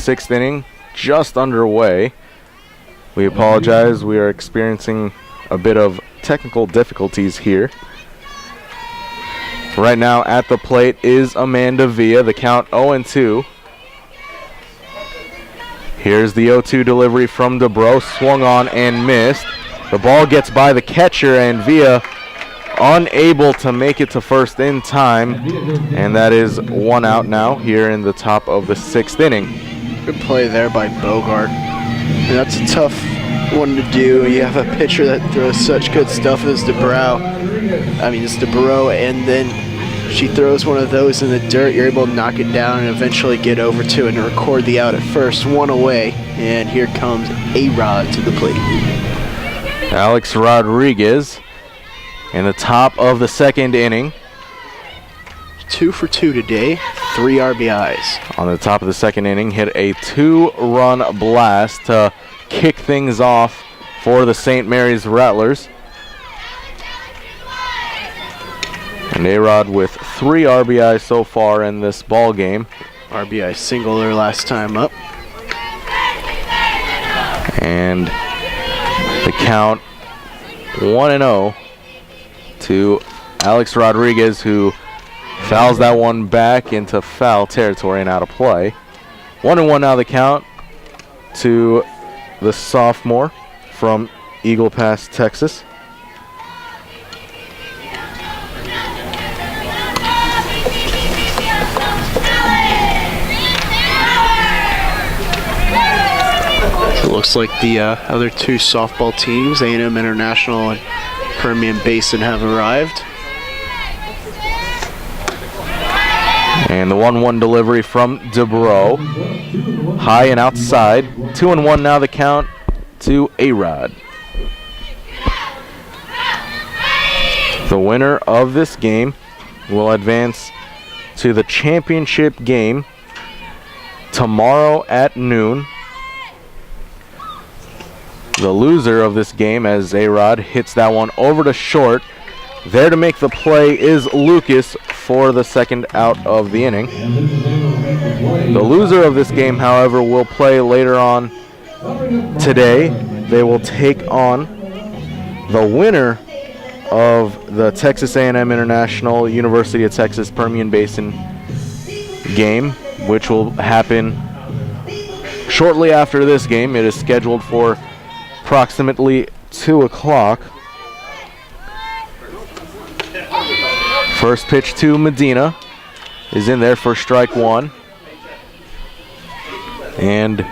sixth inning just underway. We apologize. We are experiencing a bit of technical difficulties here. Right now at the plate is Amanda Villa. The count 0-2. Here's the 0-2 delivery from DeBro. Swung on and missed. The ball gets by the catcher, and Villa unable to make it to first in time. And that is one out now here in the top of the sixth inning. Good play there by Bogart. And that's a tough one to do. You have a pitcher that throws such good stuff as DeBro, and then she throws one of those in the dirt. You're able to knock it down and eventually get over to it and record the out at first. One away, and here comes A-Rod to the plate. Alex Rodriguez in the top of the second inning. 2 for 2 today, 3 RBIs. On the top of the second inning, hit a 2-run blast to kick things off for the St. Mary's Rattlers. And A-Rod with 3 RBIs so far in this ball game. RBI singler last time up. And the count 1-0 to Alex Rodriguez, who fouls that one back into foul territory and out of play. 1-1 now the count to the sophomore from Eagle Pass, Texas. Looks like the other 2 softball teams, A&M International and Permian Basin, have arrived. And the 1-1 delivery from DeBro. High and outside. 2-1 now the count to A-Rod. The winner of this game will advance to the championship game tomorrow at noon. The loser of this game, as A-Rod hits that one over to short. There to make the play is Lucas for the second out of the inning. The loser of this game, however, will play later on today. They will take on the winner of the Texas A&M International University of Texas Permian Basin game, which will happen shortly after this game. It is scheduled for approximately 2 o'clock. First pitch to Medina is in there for strike 1. And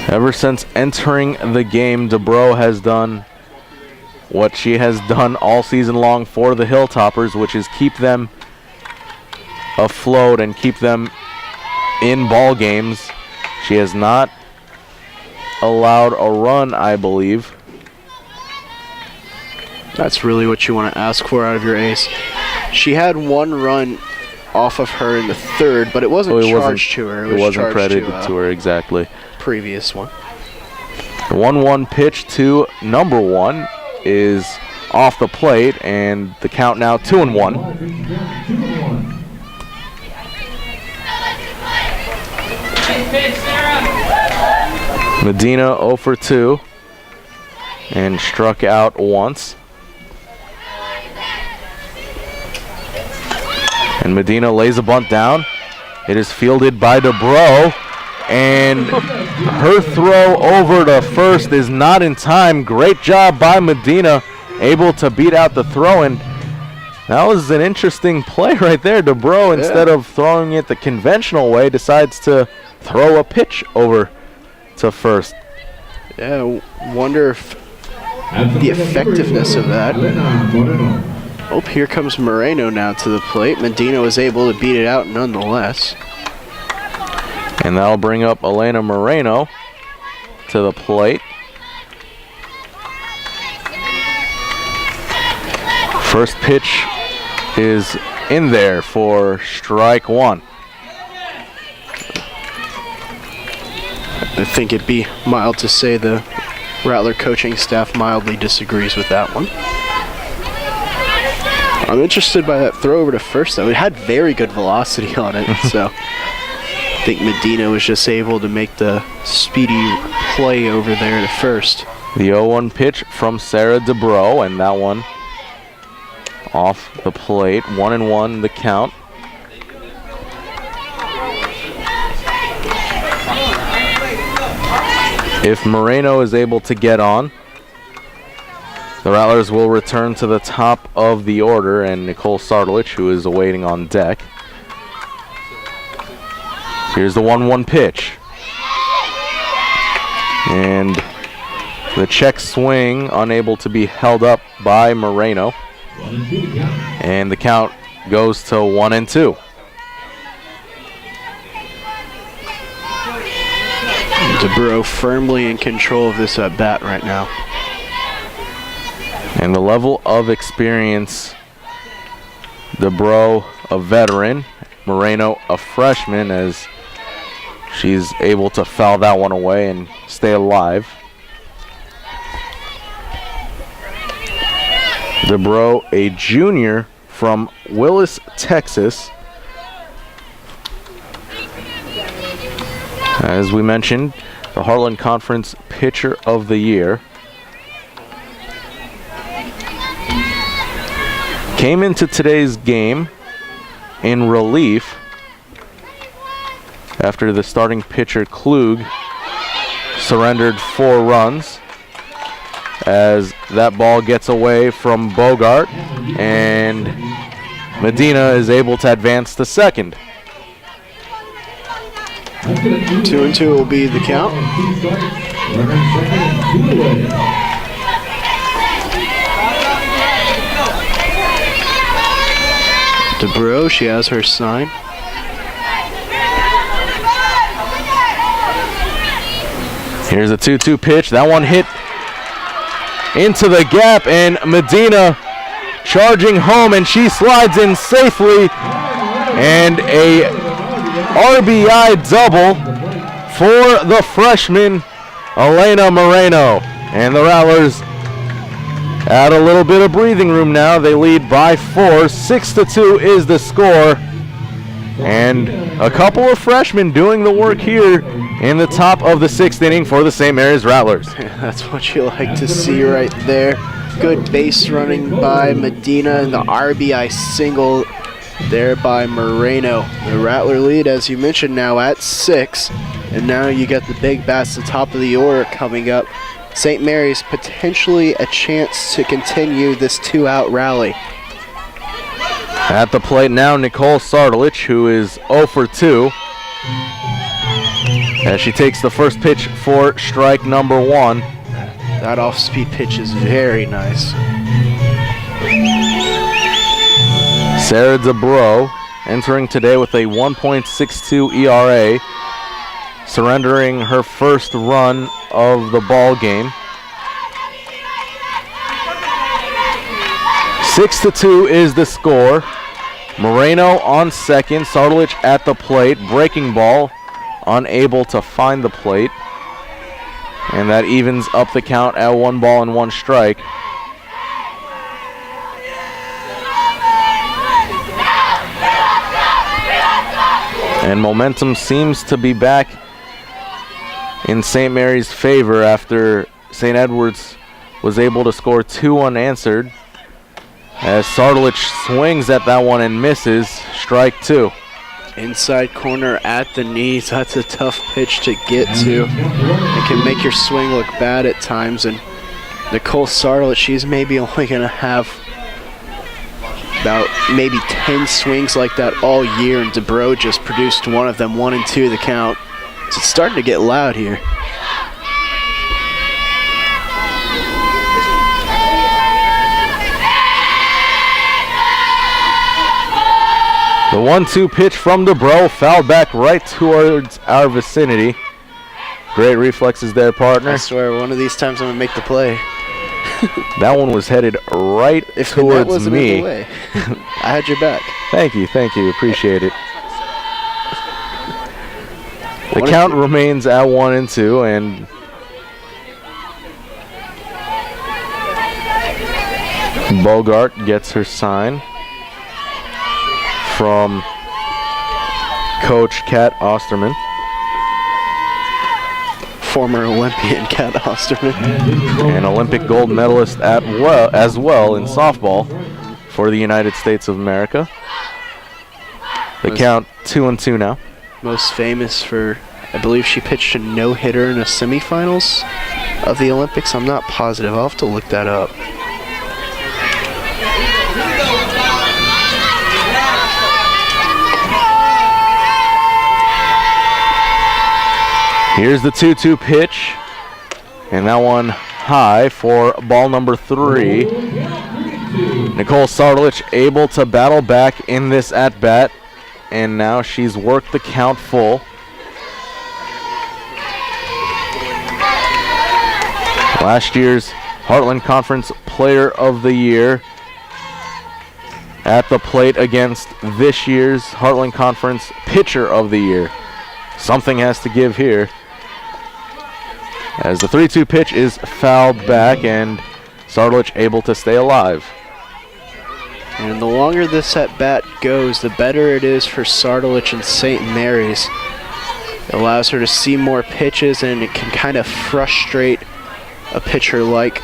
ever since entering the game, DeBro has done what she has done all season long for the Hilltoppers, which is keep them afloat and keep them in ball games. She has not allowed a run, I believe. That's really what you want to ask for out of your ace. She had 1 run off of her in the third, but it wasn't charged to her. It wasn't credited to her, exactly. Previous one. The 1-1 pitch to number 1 is off the plate, and the count now 2-1. Medina 0 for 2 and struck out once. And Medina lays a bunt down. It is fielded by DeBro, and her throw over to first is not in time. Great job by Medina, able to beat out the throw, and that was an interesting play right there. DeBro, instead of throwing it the conventional way, decides to throw a pitch over to first. Yeah, wonder if the effectiveness of that. Oh, here comes Moreno now to the plate. Medina was able to beat it out nonetheless. And that'll bring up Elena Moreno to the plate. First pitch is in there for strike 1. I think it'd be mild to say the Rattler coaching staff mildly disagrees with that one. I'm interested by that throw over to first, though. It had very good velocity on it, so I think Medina was just able to make the speedy play over there to first. The 0-1 pitch from Sarah DeBro, and that one off the plate. 1-1 the count. If Moreno is able to get on, the Rattlers will return to the top of the order, and Nicole Sardelich, who is awaiting on deck. Here's the 1-1 pitch. And the check swing unable to be held up by Moreno. And the count goes to 1-2. DeBro firmly in control of this at bat right now. And the level of experience, DeBro a veteran, Moreno a freshman, as she's able to foul that one away and stay alive. DeBro, a junior from Willis, Texas. As we mentioned, the Heartland Conference Pitcher of the Year. Came into today's game in relief after the starting pitcher Klug surrendered 4 runs, as that ball gets away from Bogart and Medina is able to advance to second. 2-2 will be the count. DeBro, she has her sign. Here's a 2-2 pitch. That one hit into the gap, and Medina charging home, and she slides in safely, and a RBI double for the freshman Elena Moreno. And the Rattlers add a little bit of breathing room now. They lead by 4. 6-2 is the score. And a couple of freshmen doing the work here in the top of the 6th inning for the St. Mary's Rattlers. That's what you like to see right there. Good base running by Medina, and the RBI single there by Moreno. The Rattler lead, as you mentioned, now at 6. And now you get the big bats at the top of the order coming up. St. Mary's potentially a chance to continue this 2-out rally. At the plate now, Nicole Sardelich, who is 0 for 2. As she takes the first pitch for strike number 1. That off-speed pitch is very nice. Sarah DeBro entering today with a 1.62 ERA, surrendering her first run of the ball game. 6-2 is the score. Moreno on second, Sardelich at the plate, breaking ball, unable to find the plate. And that evens up the count at 1 ball and 1 strike. And momentum seems to be back in St. Mary's favor after St. Edward's was able to score 2 unanswered. As Sardelich swings at that one and misses, strike 2. Inside corner at the knees. That's a tough pitch to get to. It can make your swing look bad at times. And Nicole Sardelich, she's maybe only going to have about maybe 10 swings like that all year, and DeBro just produced one of them. 1-2 the count. So it's starting to get loud here. The 1-2 pitch from DeBro fouled back right towards our vicinity. Great reflexes there, partner. I swear, one of these times I'm going to make the play. That one was headed right towards me. In the way. I had your back. Thank you, appreciate it. The count remains at 1-2, and Bogart gets her sign from Coach Kat Osterman. Former Olympian Kat Osterman. An Olympic gold medalist as well in softball for the United States of America. The count 2-2 now. Most famous for, I believe she pitched a no-hitter in the semifinals of the Olympics. I'm not positive. I'll have to look that up. Here's the 2-2 pitch, and that one high for ball number 3. Nicole Sardulich able to battle back in this at-bat, and now she's worked the count full. Last year's Heartland Conference Player of the Year at the plate against this year's Heartland Conference Pitcher of the Year. Something has to give here, as the 3-2 pitch is fouled back and Sardulich able to stay alive. And the longer this at-bat goes, the better it is for Sardulich and St. Mary's. It allows her to see more pitches, and it can kind of frustrate a pitcher like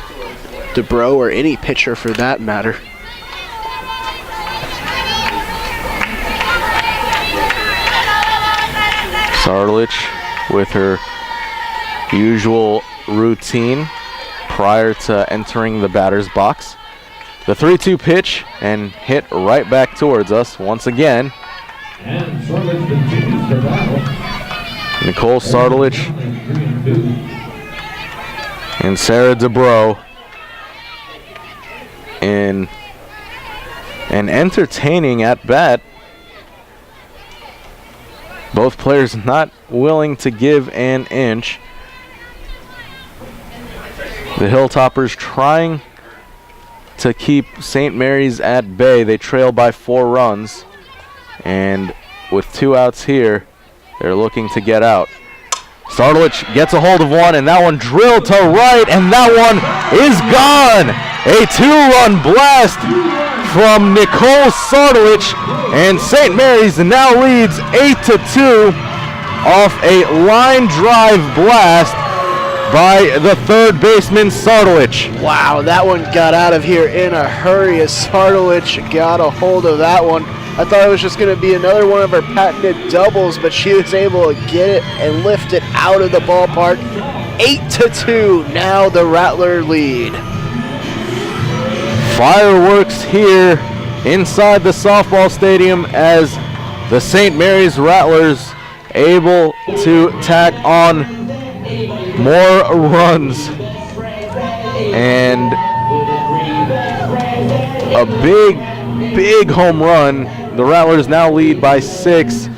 DeBro, or any pitcher for that matter. Sardulich with her usual routine prior to entering the batter's box. The 3-2 pitch, and hit right back towards us once again. And Sardulich continues to battle. Nicole Sardulich and Sarah DeBro in an entertaining at-bat. Both players not willing to give an inch. The Hilltoppers trying to keep St. Mary's at bay. They trail by 4 runs, and with 2 outs here, they're looking to get out. Sardulich gets a hold of one, and that one drilled to right, and that one is gone. A 2-run blast from Nicole Sardulich, and St. Mary's now leads 8-2 off a line drive blast by the third baseman Sardulich. Wow, that one got out of here in a hurry as Sardulich got a hold of that one. I thought it was just going to be another one of her patented doubles, but she was able to get it and lift it out of the ballpark. 8-2, now the Rattler lead. Fireworks here inside the softball stadium as the St. Mary's Rattlers able to tack on more runs, and a big home run. The Rattlers now lead by 6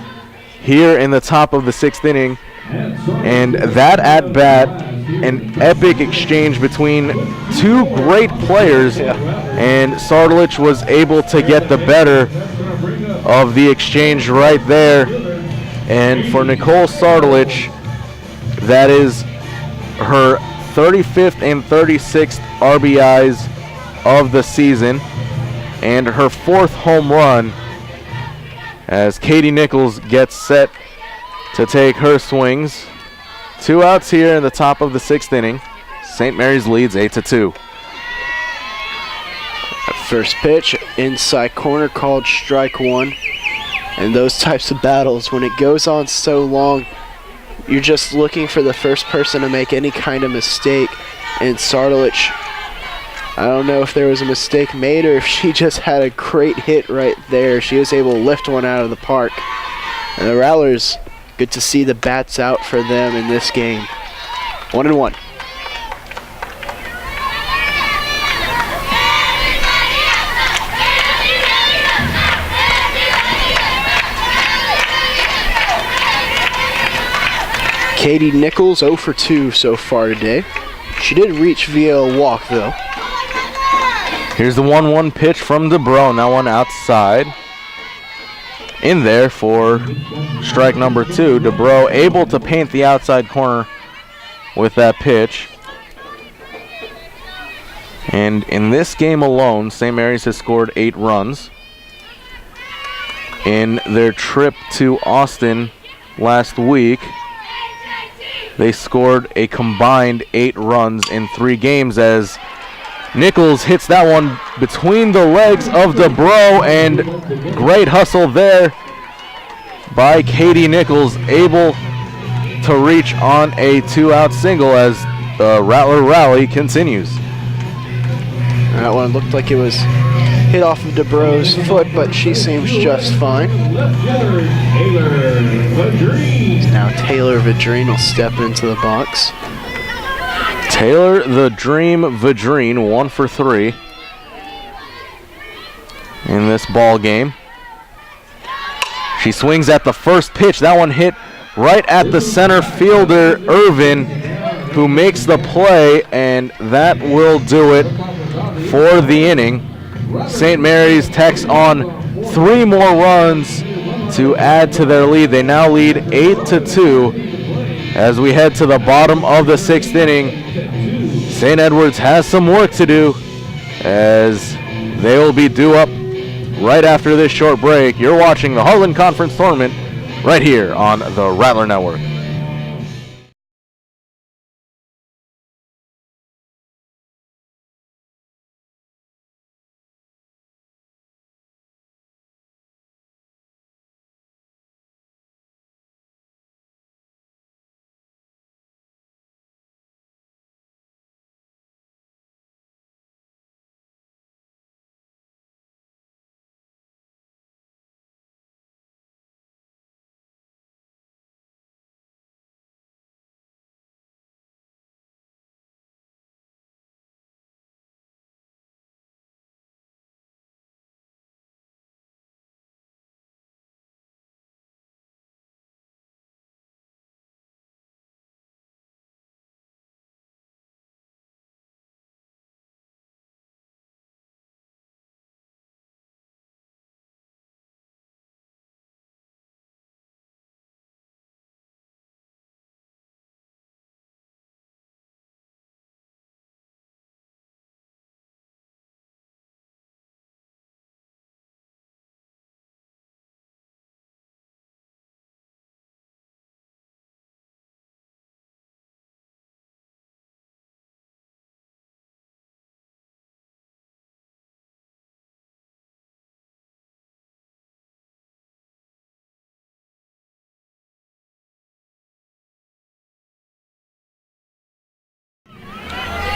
here in the top of the 6th inning, and that at bat, an epic exchange between 2 great players, and Sardulich was able to get the better of the exchange right there. And for Nicole Sardulich, that is her 35th and 36th RBIs of the season, and her 4th home run, as Katie Nichols gets set to take her swings. 2 outs here in the top of the 6th inning. St. Mary's leads 8-2. First pitch, inside corner, called strike 1. And those types of battles, when it goes on so long, you're just looking for the first person to make any kind of mistake. And Sardulich, I don't know if there was a mistake made or if she just had a great hit right there. She was able to lift one out of the park. And the Rattlers, good to see the bats out for them in this game. 1-1. Katie Nichols 0 for 2 so far today. She did reach via a walk though. Here's the 1-1 pitch from DeBro. That one outside. In there for strike number 2. DeBro able to paint the outside corner with that pitch. And in this game alone, St. Mary's has scored 8 runs. in their trip to Austin last week. They scored a combined 8 runs in 3 games as Nichols hits that one between the legs of DeBro, and great hustle there by Katie Nichols, able to reach on a 2-out single as the Rattler rally continues. That one looked like it was hit off of DeBro's foot, but she seems just fine. Now Taylor Vadrine will step into the box. Taylor the Dream Vadrine, 1 for 3 in this ball game. She swings at the first pitch. That one hit right at the center fielder, Irvin, who makes the play, and that will do it for the inning. St. Mary's tacks on 3 more runs to add to their lead. They now lead 8-2 as we head to the bottom of the 6th inning. St. Edward's has some work to do as they will be due up right after this short break. You're watching the Heartland Conference Tournament right here on the Rattler Network.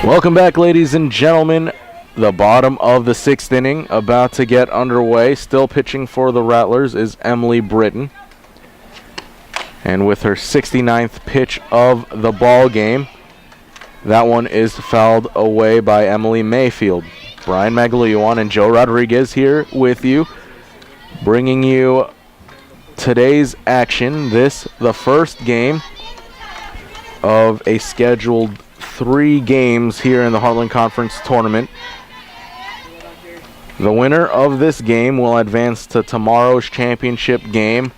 Welcome back, ladies and gentlemen. The bottom of the 6th inning about to get underway. Still pitching for the Rattlers is Emily Britton. And with her 69th pitch of the ball game, that one is fouled away by Emily Mayfield. Brian Magliuan and Joe Rodriguez here with you, bringing you today's action. This, the first game of a scheduled 3 games here in the Heartland Conference Tournament. The winner of this game will advance to tomorrow's championship game,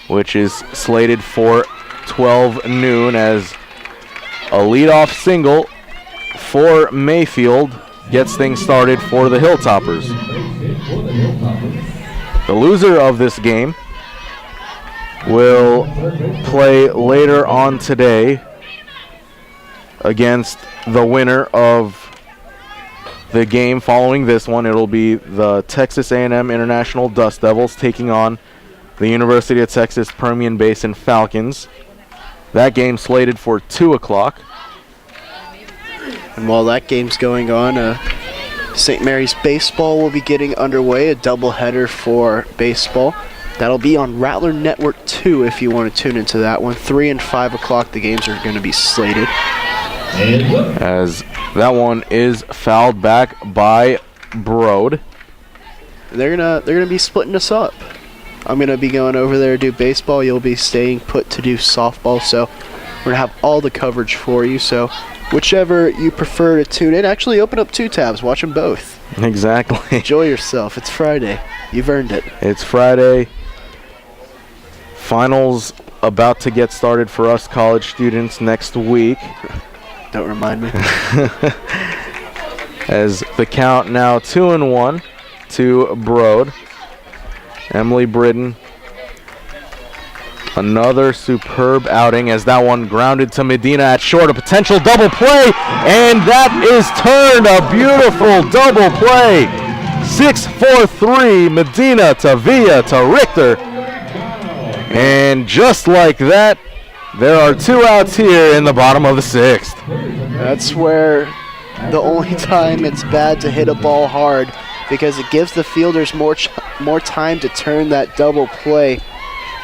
which is slated for 12 noon, as a leadoff single for Mayfield gets things started for the Hilltoppers. The loser of this game will play later on today against the winner of the game following this one. It'll be the Texas A&M International Dust Devils taking on the University of Texas Permian Basin Falcons. That game slated for 2 o'clock. And while that game's going on, St. Mary's baseball will be getting underway, a doubleheader for baseball. That'll be on Rattler Network 2 if you want to tune into that one. 3 and 5 o'clock the games are going to be slated. As that one is fouled back by Brode. They're gonna be splitting us up. I'm gonna be going over there to do baseball. You'll be staying put to do softball. So we're gonna have all the coverage for you. So whichever you prefer to tune in, actually open up 2 tabs. Watch them both. Exactly. Enjoy yourself. It's Friday. You've earned it. It's Friday. Finals about to get started for us college students next week. Don't remind me. As the count now 2-1 to Brode. Emily Britton. Another superb outing as that one grounded to Medina at short. A potential double play, and that is turned. A beautiful double play. 6-4-3, Medina to Villa to Richter. And just like that, there are 2 outs here in the bottom of the 6th. That's where the only time it's bad to hit a ball hard, because it gives the fielders more time to turn that double play.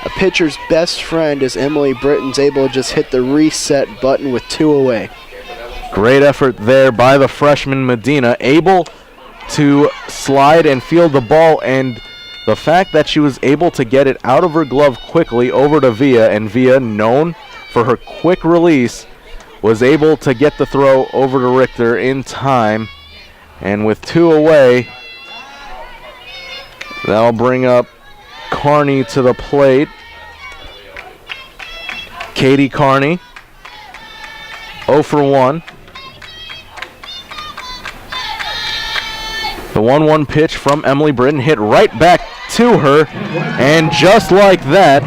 A pitcher's best friend is Emily Britton's able to just hit the reset button with 2 away. Great effort there by the freshman Medina, able to slide and field the ball, and the fact that she was able to get it out of her glove quickly over to Villa, and Villa, known for her quick release, was able to get the throw over to Richter in time. And with 2 away, that'll bring up Carney to the plate. Katie Carney, 0 for 1. The 1-1 pitch from Emily Britton hit right back to her, and just like that,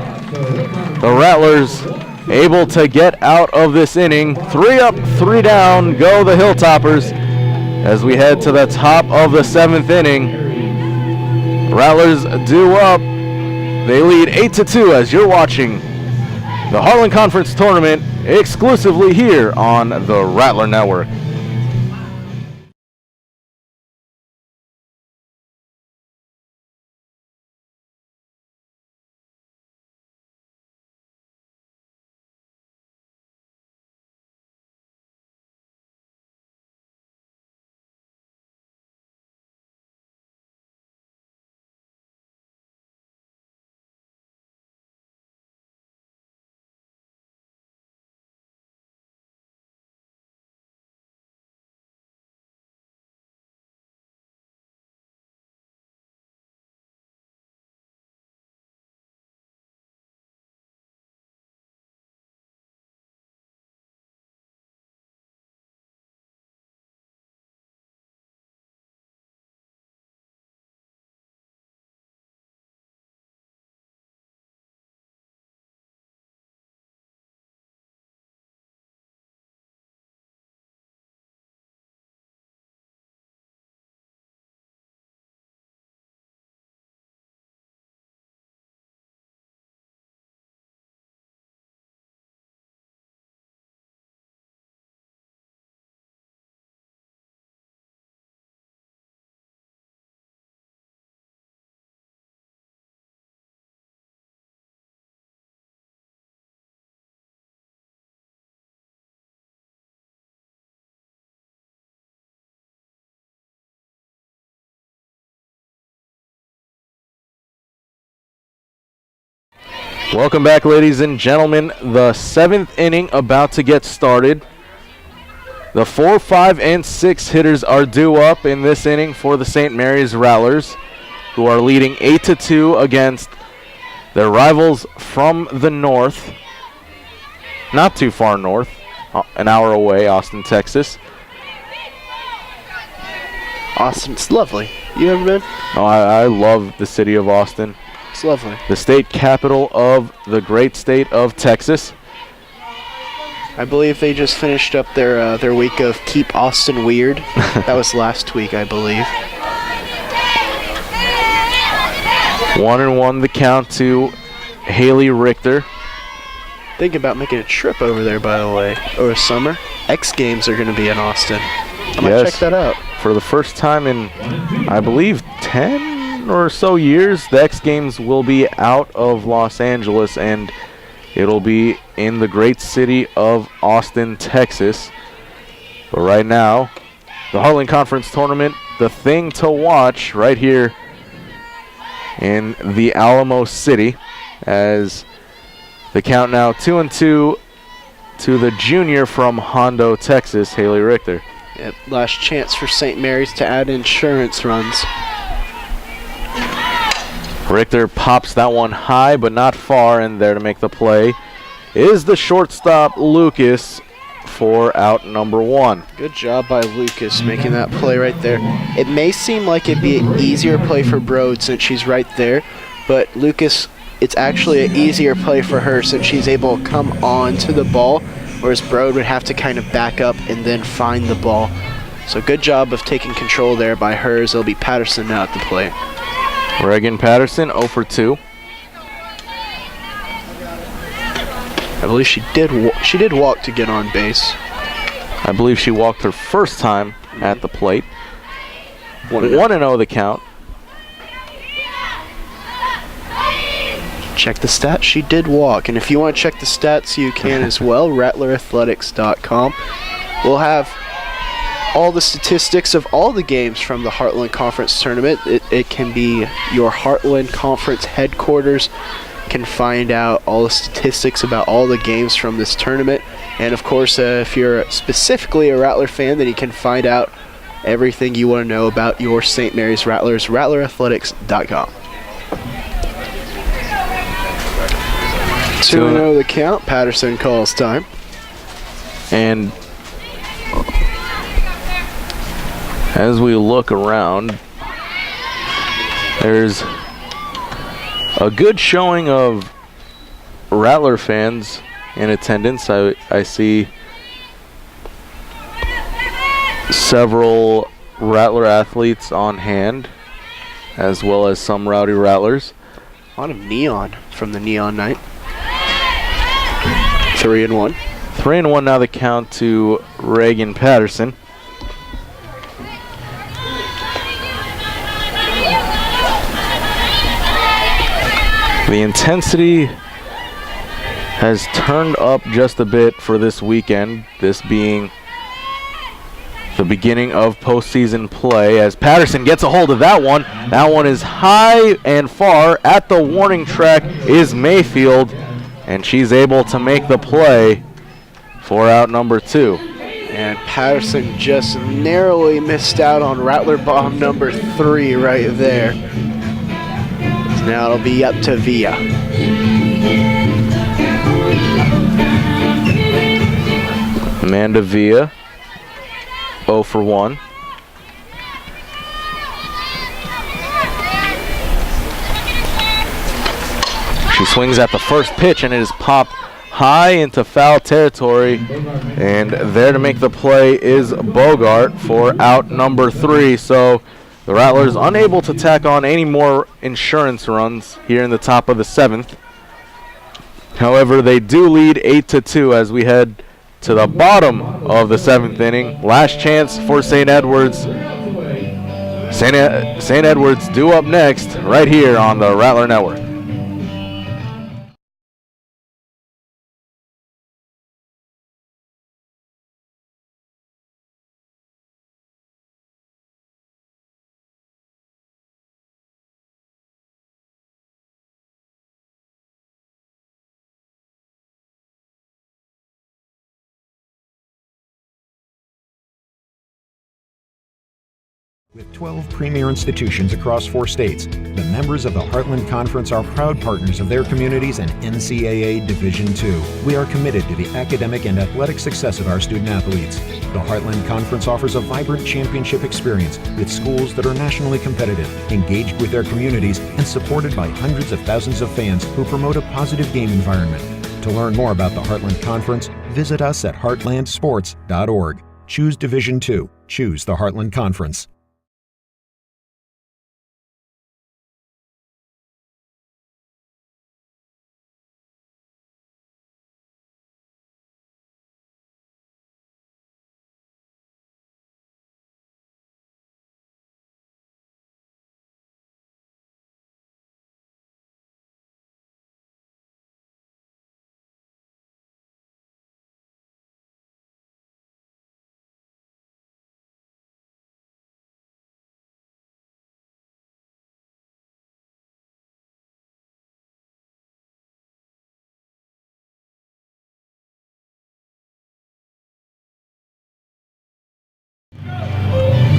the Rattlers able to get out of this inning. 3 up, 3 down, go the Hilltoppers as we head to the top of the 7th inning. Rattlers due up. They lead 8-2 as you're watching the Heartland Conference Tournament exclusively here on the Rattler Network. Welcome back, ladies and gentlemen. The 7th inning about to get started. The 4, 5, and 6 hitters are due up in this inning for the St. Mary's Rattlers, who are leading 8-2 against their rivals from the north. Not too far north, an hour away, Austin, Texas. Austin's lovely. You ever been? Oh, I love the city of Austin. It's lovely. The state capital of the great state of Texas. I believe they just finished up their week of Keep Austin Weird. That was last week, I believe. 1-1 the count to Haley Richter. Think about making a trip over there, by the way, over summer. X Games are going to be in Austin. I might check that out. For the first time in, I believe, 10 or so years, the X Games will be out of Los Angeles, and it'll be in the great city of Austin, Texas. But right now, the Heartland Conference Tournament, the thing to watch right here in the Alamo City, as the count now 2-2 to the junior from Hondo, Texas, Haley Richter. Yep, last chance for St. Mary's to add insurance runs. Richter pops that one high, but not far, and there to make the play is the shortstop, Lucas, for out number 1. Good job by Lucas making that play right there. It may seem like it'd be an easier play for Broad since she's right there, but Lucas, it's actually an easier play for her since she's able to come on to the ball, whereas Brode would have to kind of back up and then find the ball. So good job of taking control there by hers. It'll be Patterson now at the plate. Reagan Patterson 0 for 2. I believe she did walk to get on base. I believe she walked her first time at the plate. 1-0 the count. Check the stats. She did walk. And if you want to check the stats, you can as well. RattlerAthletics.com. We'll have all the statistics of all the games from the Heartland Conference Tournament. It can be your Heartland Conference headquarters can find out all the statistics about all the games from this tournament. And of course, if you're specifically a Rattler fan, then you can find out everything you want to know about your St. Mary's Rattlers, RattlerAthletics.com. 2-0 the count. Patterson calls time. And as we look around, there's a good showing of Rattler fans in attendance. I see several Rattler athletes on hand, as well as some Rowdy Rattlers. A lot of neon from the neon night. 3-1. 3-1 now the count to Reagan Patterson. The intensity has turned up just a bit for this weekend, this being the beginning of postseason play, as Patterson gets a hold of that one. That one is high and far. At the warning track is Mayfield, and she's able to make the play for out number 2. And Patterson just narrowly missed out on Rattler bomb number 3 right there. So now it'll be up to Villa. Amanda Villa, 0 for 1. She swings at the first pitch, and it is popped high into foul territory. And there to make the play is Bogart for out number 3. So the Rattlers unable to tack on any more insurance runs here in the top of the 7th. However, they do lead 8-2 as we head to the bottom of the 7th inning. Last chance for St. Edwards. St. Edwards due up next right here on the Rattler Network. With 12 premier institutions across 4 states, the members of the Heartland Conference are proud partners of their communities and NCAA Division II. We are committed to the academic and athletic success of our student athletes. The Heartland Conference offers a vibrant championship experience with schools that are nationally competitive, engaged with their communities, and supported by hundreds of thousands of fans who promote a positive game environment. To learn more about the Heartland Conference, visit us at heartlandsports.org. Choose Division II. Choose the Heartland Conference.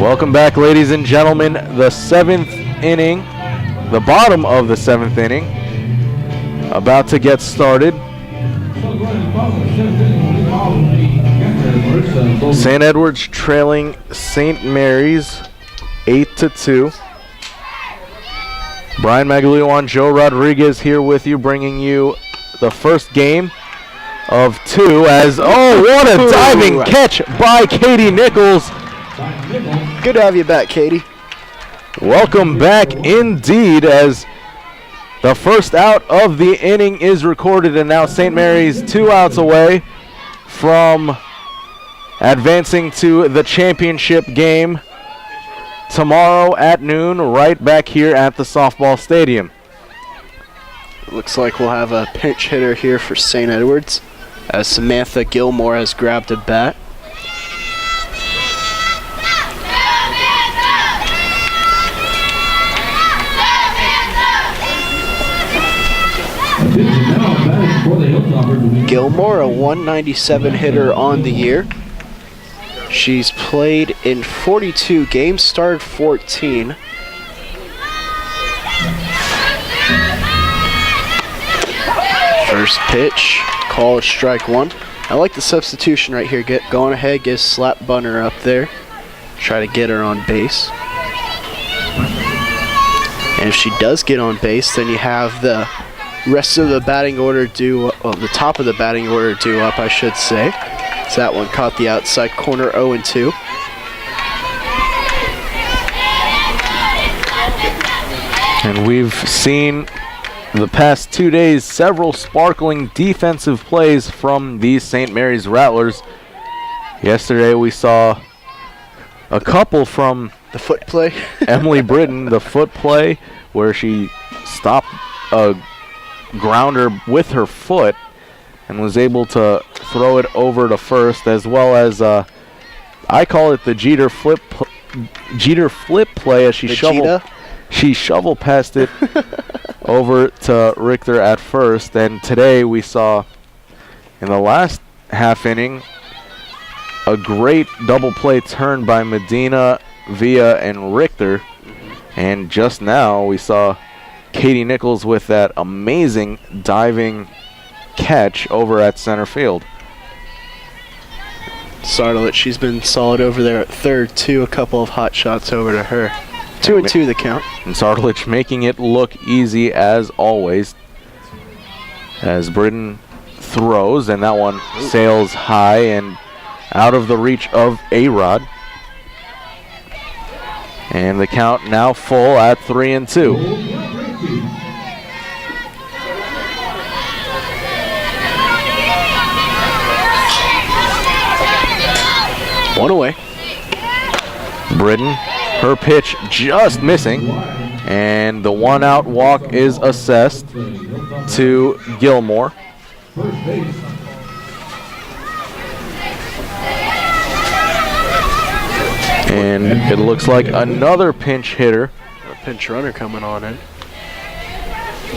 Welcome back, ladies and gentlemen. The 7th inning, the bottom of the 7th inning, about to get started. St. Edwards trailing St. Mary's 8-2. Brian Maglione, Joe Rodriguez here with you, bringing you the first game of 2 as, oh, what a diving catch by Katie Nichols. Good to have you back, Katie. Welcome back indeed, as the first out of the inning is recorded, and now St. Mary's 2 outs away from advancing to the championship game tomorrow at noon, right back here at the softball stadium. Looks like we'll have a pinch hitter here for St. Edwards, as Samantha Gilmore has grabbed a bat. Gilmore, a 197 hitter on the year. She's played in 42 games, started 14. First pitch, call it strike 1. I like the substitution right here. Going ahead, get slap bunter up there. Try to get her on base. And if she does get on base, then you have the rest of the batting order due, well, the top of the batting order due up, I should say. So that one caught the outside corner, 0-2. And we've seen the past 2 days several sparkling defensive plays from these St. Mary's Rattlers. Yesterday we saw a couple from The foot play. Emily Britton, the foot play where she stopped a grounder with her foot and was able to throw it over to first, as well as I call it the Jeter flip play, as she shovel passed it over to Richter at first. And today we saw in the last half inning a great double play turn by Medina, Villa, and Richter. And just now we saw Katie Nichols with that amazing diving catch over at center field. Sartlet, she's been solid over there at third, too. A couple of hot shots over to her. 2-2 the count. And Sartlich making it look easy as always, as Britton throws, and that one sails high and out of the reach of A-Rod. And the count now full at 3-2. One away. Britton, her pitch just missing, and the 1-out walk is assessed to Gilmore. And it looks like another pinch hitter. A pinch runner coming on in.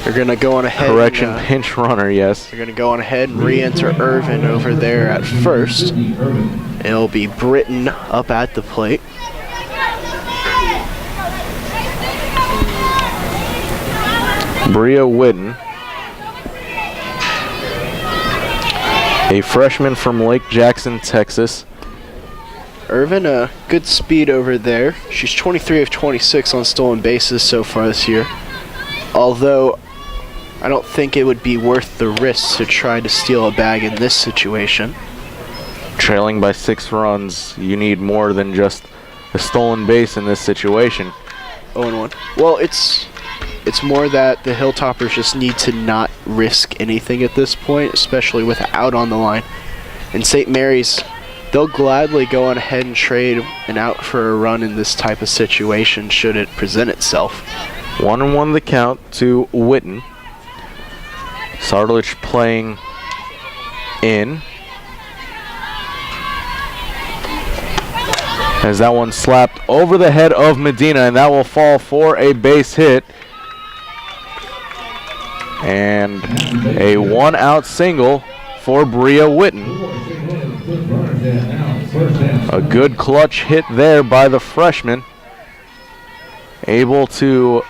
They're going to go on ahead. Correction, pinch runner, yes. They're going to go on ahead and re-enter Irvin over there at first. It'll be Britton up at the plate. Bria Whidden, a freshman from Lake Jackson, Texas. Irvin, a good speed over there. She's 23 of 26 on stolen bases so far this year. Although, I don't think it would be worth the risk to try to steal a bag in this situation. Trailing by 6 runs, you need more than just a stolen base in this situation. 0-1. Well, it's more that the Hilltoppers just need to not risk anything at this point, especially with out on the line. And St. Mary's, they'll gladly go on ahead and trade an out for a run in this type of situation should it present itself. 1-1 the count to Whitten. Sartlich playing in. As that one slapped over the head of Medina, and that will fall for a base hit. And a 1-out single for Bria Whitten. A good clutch hit there by the freshman. Able to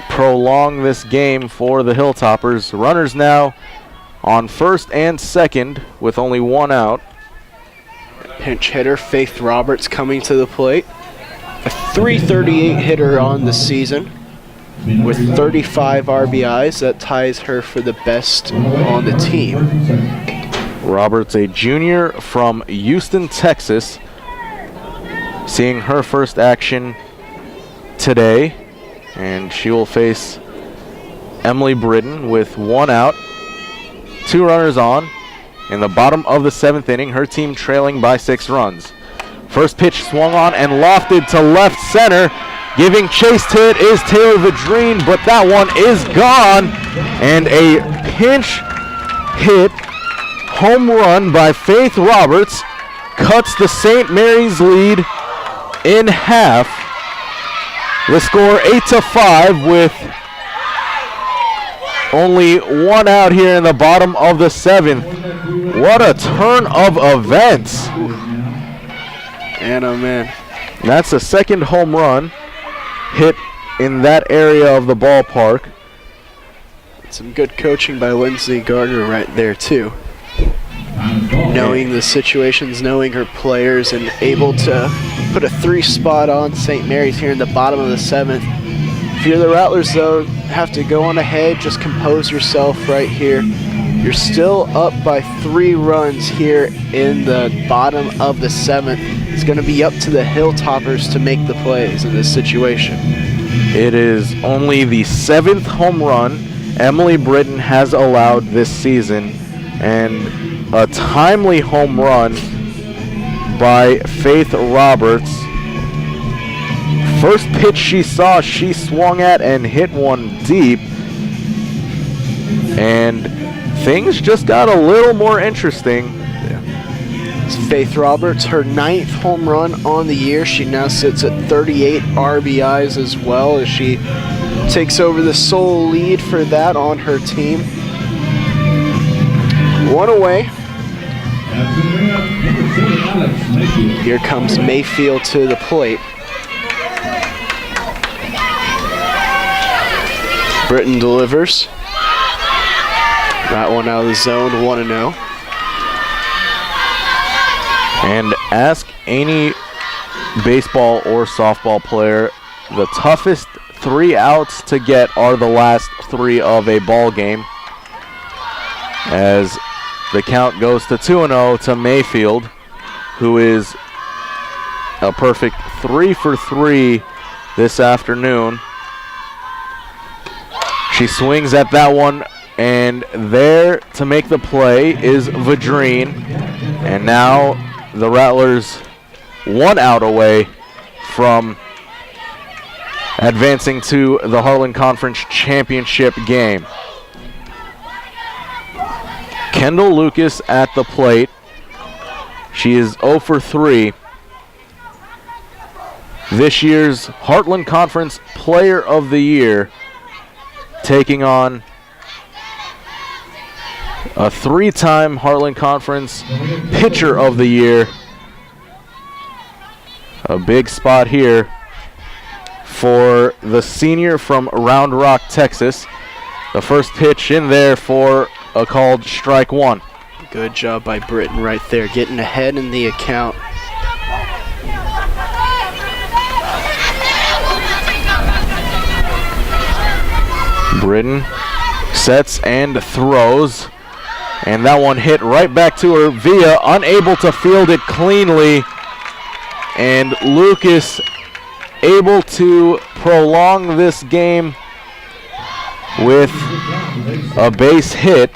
prolong this game for the Hilltoppers. Runners now on first and second with only 1 out. Pinch hitter Faith Roberts coming to the plate. A .338 hitter on the season. with 35 RBIs. That ties her for the best on the team. Roberts, a junior from Houston, Texas, seeing her first action today, and she will face Emily Britton with 1 out, 2 runners on. In the bottom of the 7th inning, her team trailing by 6 runs. First pitch swung on and lofted to left center. Giving chase to it is Taylor Vadrine, but that one is gone. And a pinch hit home run by Faith Roberts cuts the St. Mary's lead in half. The score 8-5 with only 1 out here in the bottom of the 7th. What a turn of events. And oh man. That's the second home run hit in that area of the ballpark. Some good coaching by Lindsay Gardner right there too. Knowing the situations, knowing her players, and able to put a 3 spot on St. Mary's here in the bottom of the 7th. If you're the Rattlers though, have to go on ahead, just compose yourself right here. You're still up by 3 runs here in the bottom of the 7th. It's going to be up to the Hilltoppers to make the plays in this situation. It is only the 7th home run Emily Britton has allowed this season, and a timely home run by Faith Roberts. First pitch she saw, she swung at and hit one deep, and things just got a little more interesting. It's Faith Roberts, her 9th home run on the year. She now sits at 38 RBIs as well, as she takes over the sole lead for that on her team. 1 away. Here comes Mayfield to the plate. Britton delivers. That one out of the zone, 1-0. And ask any baseball or softball player, the toughest 3 outs to get are the last 3 of a ball game, as the count goes to 2-0 to Mayfield, who is a perfect 3 for 3 this afternoon. She swings at that one, and there to make the play is Vadrine. And now the Rattlers 1 out away from advancing to the Heartland Conference Championship game. Kendall Lucas at the plate. She is 0 for 3. This year's Heartland Conference Player of the Year, taking on a 3-time Heartland Conference Pitcher of the Year. A big spot here for the senior from Round Rock, Texas. The first pitch in there for a called strike 1. Good job by Britton right there, getting ahead in the account. Britton sets and throws, and that one hit right back to her via, unable to field it cleanly, and Lucas able to prolong this game with a base hit.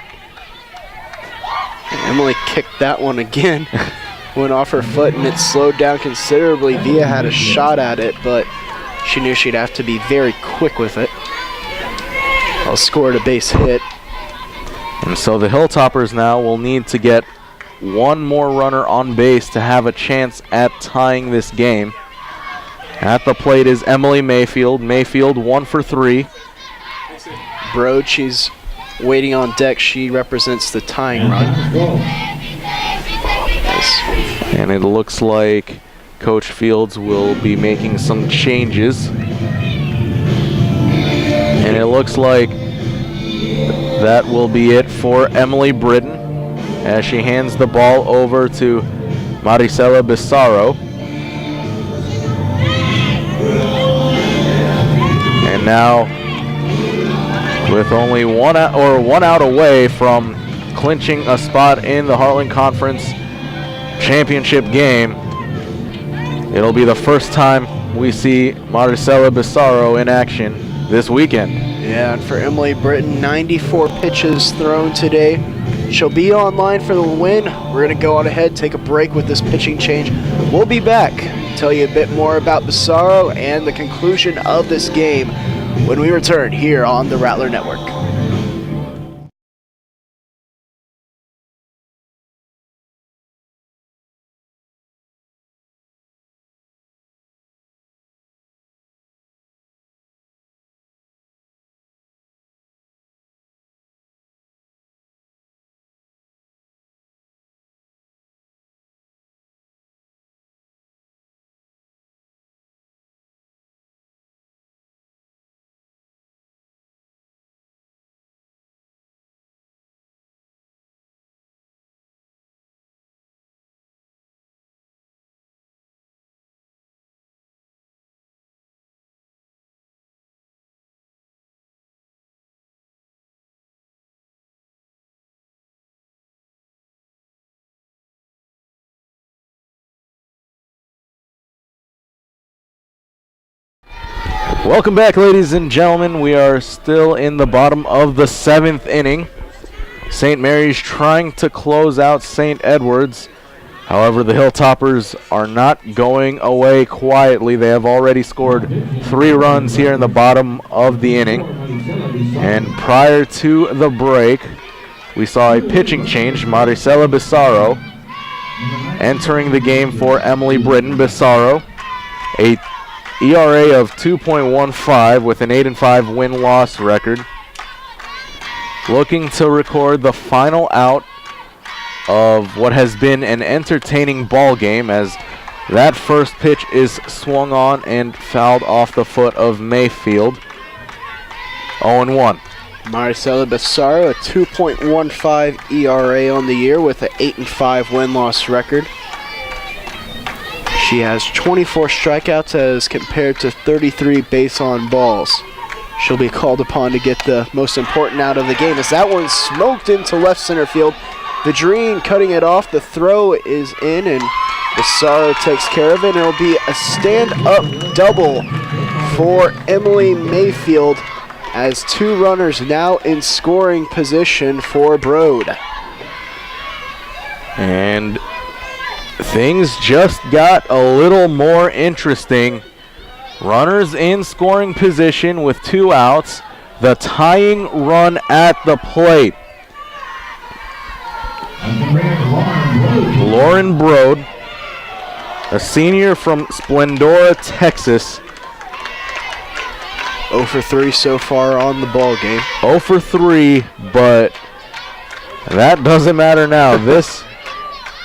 Emily kicked that one again. Went off her foot and it slowed down considerably. Via had a shot at it, but she knew she'd have to be very quick with it. Scored a base hit. And so the Hilltoppers now will need to get 1 more runner on base to have a chance at tying this game. At the plate is Emily Mayfield. Mayfield 1 for 3. Broad, she's waiting on deck. She represents the tying run. And it looks like Coach Fields will be making some changes. And it looks like that will be it for Emily Britton as she hands the ball over to Maricela Bissaro. And now with only one out away from clinching a spot in the Heartland Conference championship game. It'll be the first time we see Maricela Bissaro in action this weekend. Yeah, and for Emily Britton, 94 pitches thrown today. She'll be online for the win. We're going to go on ahead, take a break with this pitching change. We'll be back, tell you a bit more about Bissaro and the conclusion of this game when we return here on the Rattler Network. Welcome back, ladies and gentlemen. We are still in the bottom of the 7th inning. St. Mary's trying to close out St. Edwards. However, the Hilltoppers are not going away quietly. They have already scored 3 runs here in the bottom of the inning. And prior to the break, we saw a pitching change. Maricela Bissaro entering the game for Emily Britton. Bissaro, a ERA of 2.15 with an 8-5 win-loss record. Looking to record the final out of what has been an entertaining ball game, as that first pitch is swung on and fouled off the foot of Mayfield. 0-1. Maricela Bissaro, a 2.15 ERA on the year with an 8-5 win-loss record. She has 24 strikeouts as compared to 33 base on balls. She'll be called upon to get the most important out of the game as that one smoked into left center field. Vidrine cutting it off. The throw is in and Bissaro takes care of it. It'll be a stand-up double for Emily Mayfield as 2 runners now in scoring position for Broad. And things just got a little more interesting. Runners in scoring position with 2 outs. The tying run at the plate. Lauren Broad, a senior from Splendora, Texas. 0 for 3 so far on the ball game. 0 for 3, but that doesn't matter now. This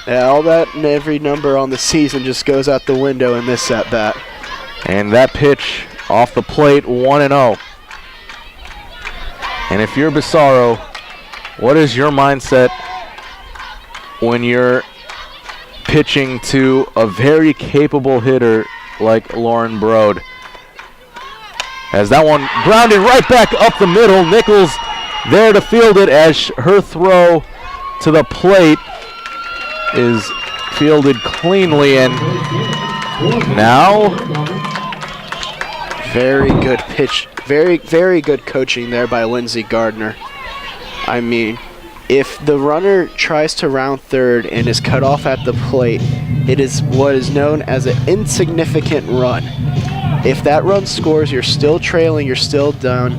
Yeah, all that and every number on the season just goes out the window in this at-bat. and that pitch off the plate, 1-0. And if you're Bissaro, what is your mindset when you're pitching to a very capable hitter like Lauren Broad? As that one grounded right back up the middle. Nichols there to field it as her throw to the plate is fielded cleanly, and now Very good pitch. Very good coaching there by Lindsay Gardner. I mean, if the runner tries to round third and is cut off at the plate, it is what is known as an insignificant run. If that run scores, you're still trailing, you're still down.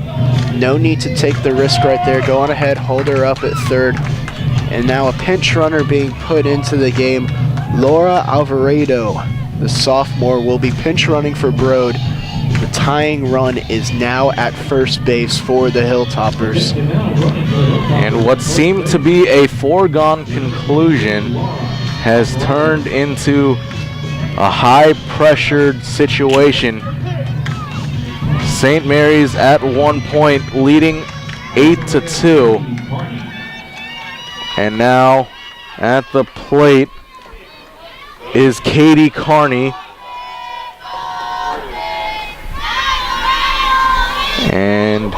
No need to take the risk right there. Go on ahead, hold her up at third. And now a pinch runner being put into the game. Laura Alvarado, the sophomore, will be pinch running for Broad. The tying run is now at first base for the Hilltoppers. And what seemed to be a foregone conclusion has turned into a high-pressured situation. St. Mary's at one point leading 8-2. And now at the plate is Katie Carney. And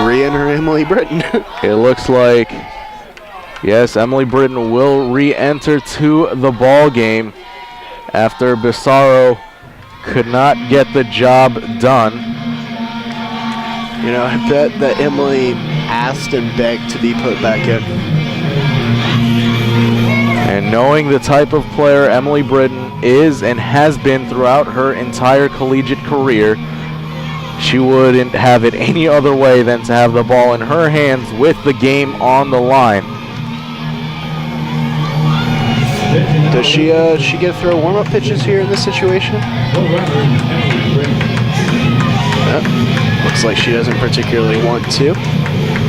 Re-enter Emily Britton. It looks like, yes, Emily Britton will re-enter to the ball game after Bissaro could not get the job done. You know, I bet that Emily asked and begged to be put back in. And knowing the type of player Emily Britton is and has been throughout her entire collegiate career, she wouldn't have it any other way than to have the ball in her hands with the game on the line. Does she get to throw warm-up pitches here in this situation? Looks like she doesn't particularly want to.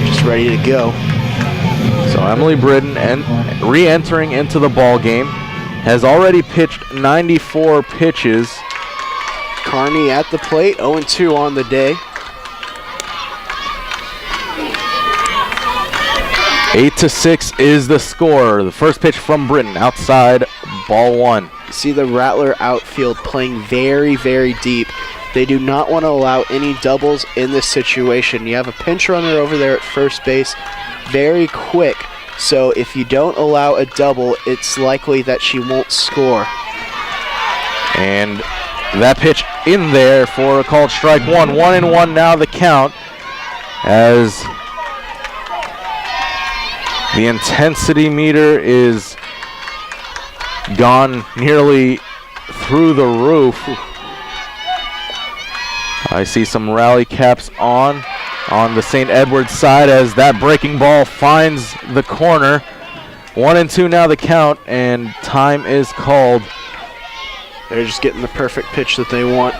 Just ready to go. So Emily Britton re-entering into the ball game has already pitched 94 pitches. Carney at the plate, 0-2 on the day. 8-6 is the score. The first pitch from Britton, outside, ball one. You see the Rattler outfield playing very, very deep. They do not want to allow any doubles in this situation. You have a pinch runner over there at first base, very quick. So if you don't allow a double, it's likely that she won't score. And that pitch in there for a called strike one. 1-1 now the count, as the intensity meter is gone nearly through the roof. I see some rally caps on the St. Edward's side as that breaking ball finds the corner. 1-2 now the count, and time is called. They're just getting the perfect pitch that they want.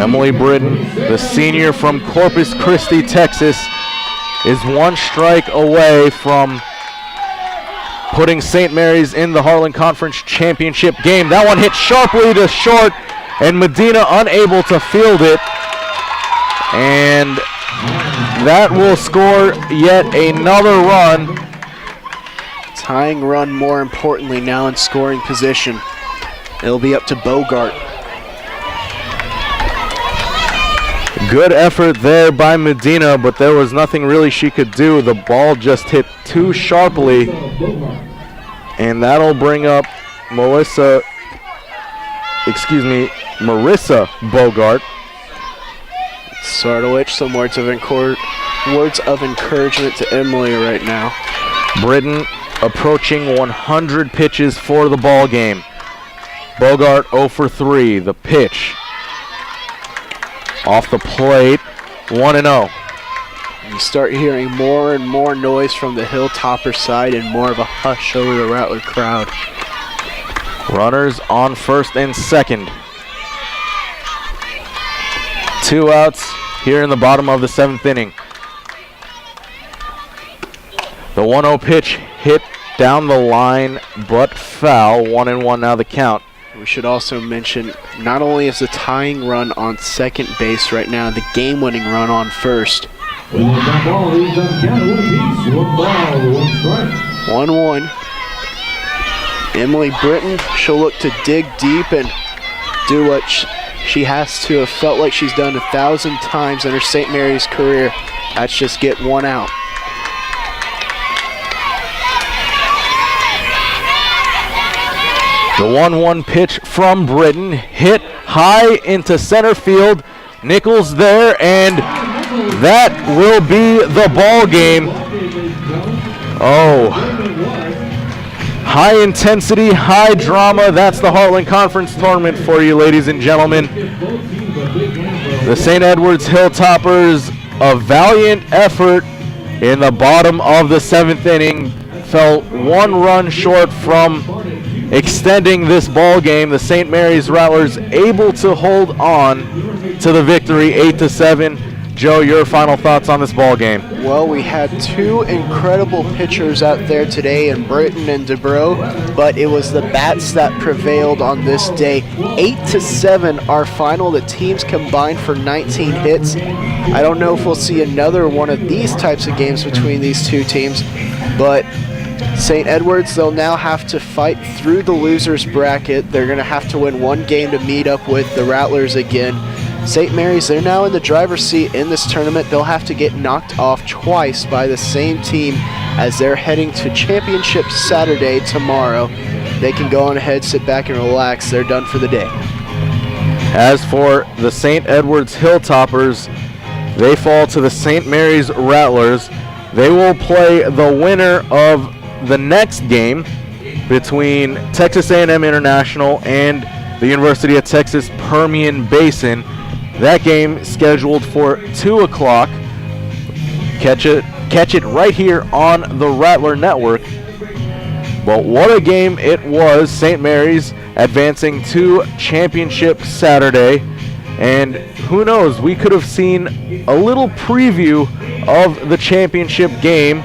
Emily Britton, the senior from Corpus Christi, Texas, is one strike away from putting St. Mary's in the Heartland Conference Championship game. That one hit sharply to short, and Medina unable to field it. And that will score yet another run. Tying run, more importantly, now in scoring position. It'll be up to Bogart. Good effort there by Medina, but there was nothing really she could do. The ball just hit too sharply, and that'll bring up Marissa Bogart. Sardowich, some words of encouragement to Emily right now. Britton approaching 100 pitches for the ball game. Bogart 0 for 3. The pitch off the plate, 1-0. You start hearing more and more noise from the Hilltopper side and more of a hush over the Rattler crowd. Runners on first and second. 2 outs here in the bottom of the 7th inning. The 1-0 pitch hit down the line but foul. 1-1 now the count. We should also mention, not only is the tying run on second base right now, the game-winning run on first. 1-1. Emily Britton, she'll look to dig deep and do what she has to have felt like she's done 1,000 times in her St. Mary's career. That's just get one out. The 1-1 pitch from Britton, hit high into center field. Nichols there, and that will be the ball game. Oh, high intensity, high drama. That's the Heartland Conference Tournament for you, ladies and gentlemen. The St. Edward's Hilltoppers, a valiant effort in the bottom of the 7th inning, fell 1 run short from extending this ball game. The St. Mary's Rattlers able to hold on to the victory, 8-7. Joe, your final thoughts on this ball game? Well, we had 2 incredible pitchers out there today in Britton and DeBro, but it was the bats that prevailed on this day. 8-7, our final. The teams combined for 19 hits. I don't know if we'll see another one of these types of games between these two teams, but St. Edwards, they'll now have to fight through the losers bracket. They're going to have to win one game to meet up with the Rattlers again. St. Mary's, they're now in the driver's seat in this tournament. They'll have to get knocked off twice by the same team as they're heading to championship Saturday tomorrow. They can go on ahead, sit back and relax. They're done for the day. As for the St. Edwards Hilltoppers, they fall to the St. Mary's Rattlers. They will play the winner of the next game between Texas A&M International and the University of Texas Permian Basin. That game scheduled for 2 o'clock. Catch it right here on the Rattler Network. But what a game it was. St. Mary's advancing to championship Saturday. And who knows, we could have seen a little preview of the championship game.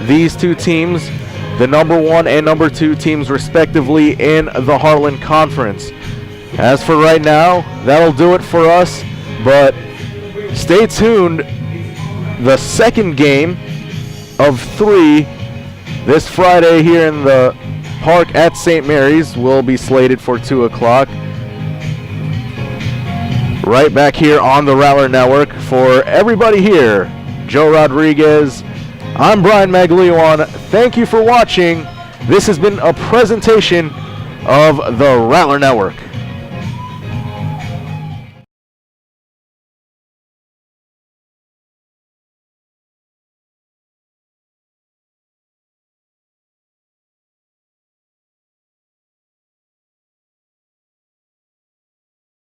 These two teams, the number 1 and number 2 teams respectively in the Heartland Conference. As for right now, that'll do it for us, but stay tuned. The second game of 3 this Friday here in the park at St. Mary's will be slated for 2 o'clock. Right back here on the Rattler Network. For everybody here, Joe Rodriguez, I'm Brian Maglione. Thank you for watching. This has been a presentation of the Rattler Network.